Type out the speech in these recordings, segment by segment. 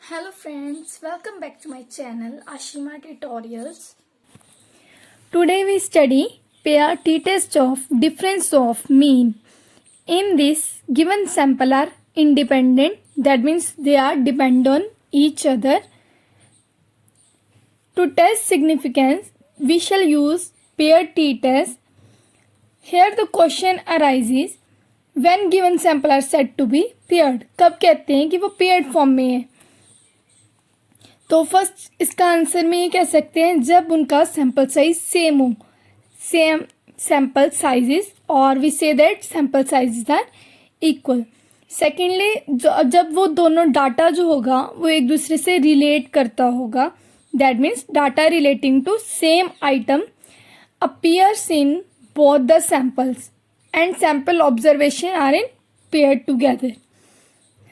Hello friends, welcome back to my channel Ashima Tutorials. Today we study pair t-test of difference of mean. In this, given sample are independent, that means they are depend on each other. To test significance, we shall use pair t-test. Here the question arises when given sample are said to be paired. कब कहते हैं कि वो paired form में है? तो first इसका answer में ये कह सकते हैं जब उनका सैंपल साइज सेम हो, सेम सैंपल साइजेस, और we say that sample sizes are equal. Secondly, जब वो दोनों डाटा जो होगा वो एक दूसरे से रिलेट करता होगा, that means data relating to same item appears in both the samples and sample observation are in pair together,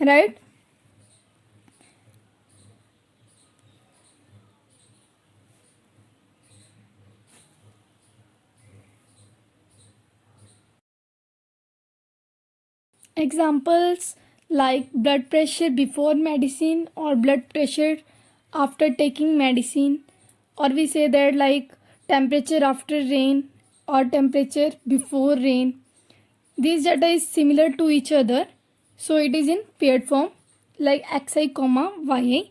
right. Examples like blood pressure before medicine or blood pressure after taking medicine, or we say that like temperature after rain or temperature before rain. These data is similar to each other, so it is in paired form like xi comma yi.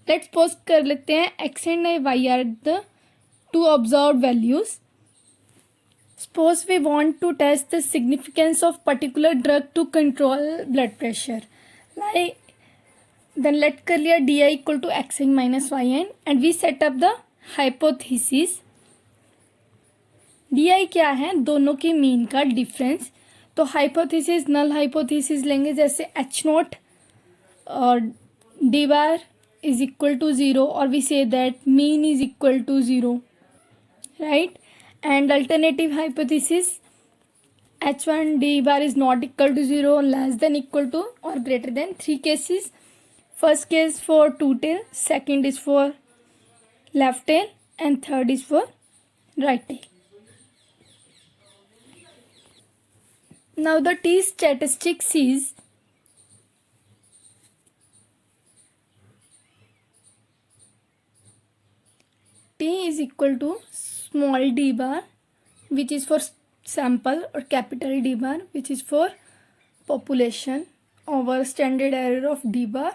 Let's suppose कर लेते हैं x and y are the two observed values. Suppose we want to test the significance of particular drug to control blood pressure. Like, then let कर लिया di equal to xn minus yn and we set up the hypothesis. di क्या है? दोनों की mean का difference. तो hypothesis नल hypothesis लेंगे, जैसे एच नॉट और D bar is equal to zero, और we say that mean is equal to zero, right. And alternative hypothesis, h1 d bar is not equal to 0, less than equal to or greater than. Three cases. First case for two tail, second is for left tail, and third is for right tail. Now the t statistics is t is equal to small d bar, which is for sample, or capital D bar, which is for population, over standard error of d bar,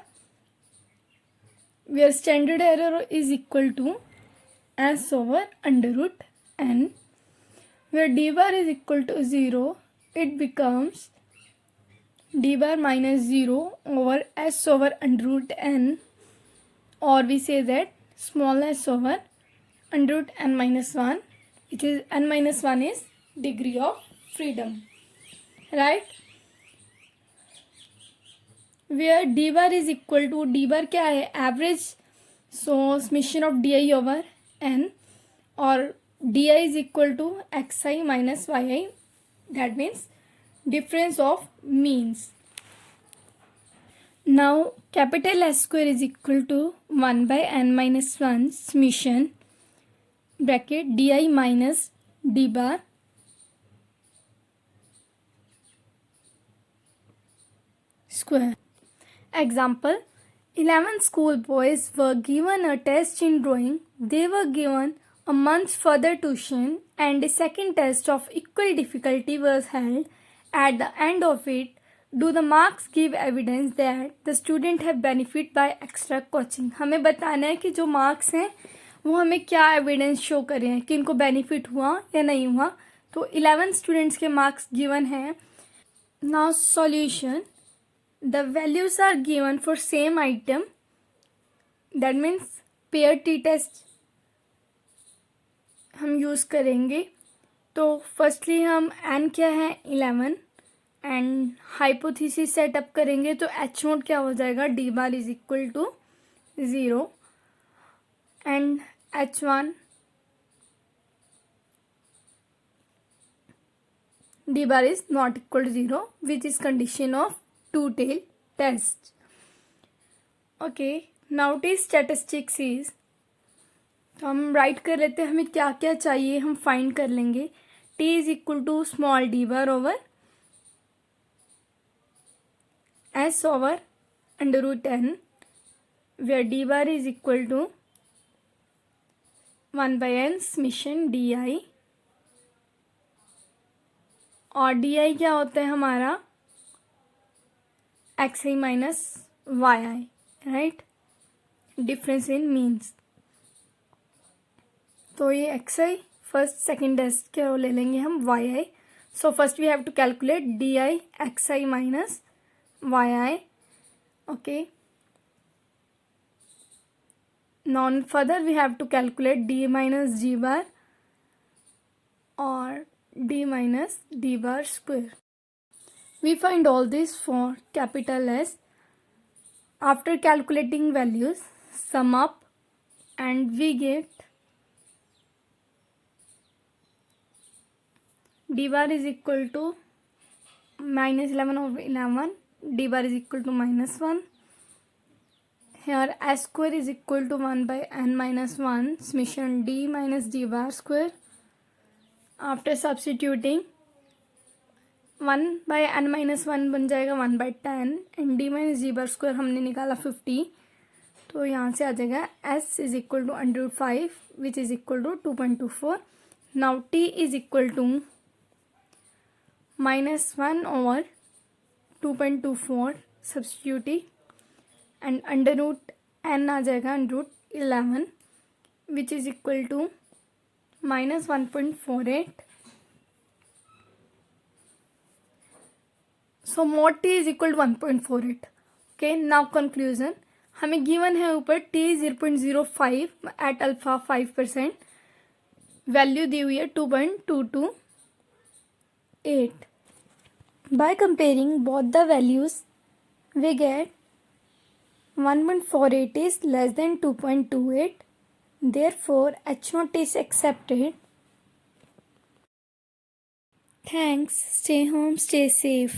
where standard error is equal to s over under root n. Where d bar is equal to 0, it becomes d bar minus 0 over s over under root n, or we say that small s over under root n minus 1, which is n minus 1 is degree of freedom, right. Where d bar is equal to, d bar क्या है? Average. So summation of di over n, और di is equal to xi minus yi, that means difference of means. Now capital S square is equal to 1 by n minus 1 summation bracket di minus d bar square. Example, 11 school boys were given a test in drawing. They were given a month's further tuition and a second test of equal difficulty was held. At the end of it, do the marks give evidence that the student have benefit by extra coaching? हमें बताना है कि जो marks हैं वो हमें क्या evidence show कर रहे हैं कि इनको बेनिफिट हुआ या नहीं हुआ. तो 11 स्टूडेंट्स के मार्क्स गिवन हैं. Now solution, the values are given for same item, that means pair T test हम यूज़ करेंगे. तो फर्स्टली हम एन क्या है 11 एंड हाइपोथेसिस सेटअप करेंगे. तो एच नोट क्या हो जाएगा? D bar is equal to 0 and h1 d bar is not equal to 0, which is condition of two tail test. Okay, now t statistics is, तो हम right कर लेते हैं हमें क्या क्या चाहिए, हम फाइंड कर लेंगे. t is equal to small d bar over s over under root n where d bar is equal to 1 by n summation di, और di क्या होता है हमारा xi minus yi, right, difference in means. तो ये xi first second test के ले लेंगे हम yi। So first we have to calculate di xi minus yi, okay. Non further we have to calculate d minus g bar और d minus d bar square. We find all this for capital S. After calculating values, sum up and we get d bar is equal to minus 11 over 11, d bar is equal to minus 1. Here s square is equal to 1 by n minus 1 summation d minus d bar square. After substituting 1 by n minus 1 बन जाएगा 1 by 10 and d minus G bar square हमने निकाला 50, तो यहाँ से आ जाएगा s is equal to under 5 which is equal to 2.24। Now t is equal to minus 1 over 2.24 substituting and under root n आ जाएगा under root 11 which is equal to minus 1.48। So mod t is equal to 1.48। Okay, now conclusion, हमें given है ऊपर t 0.05 at alpha 5%, value दी हुई है 2.228। By comparing both the values we get 1.48 is less than 2.28, therefore H0 is accepted. Thanks. Stay home, stay safe.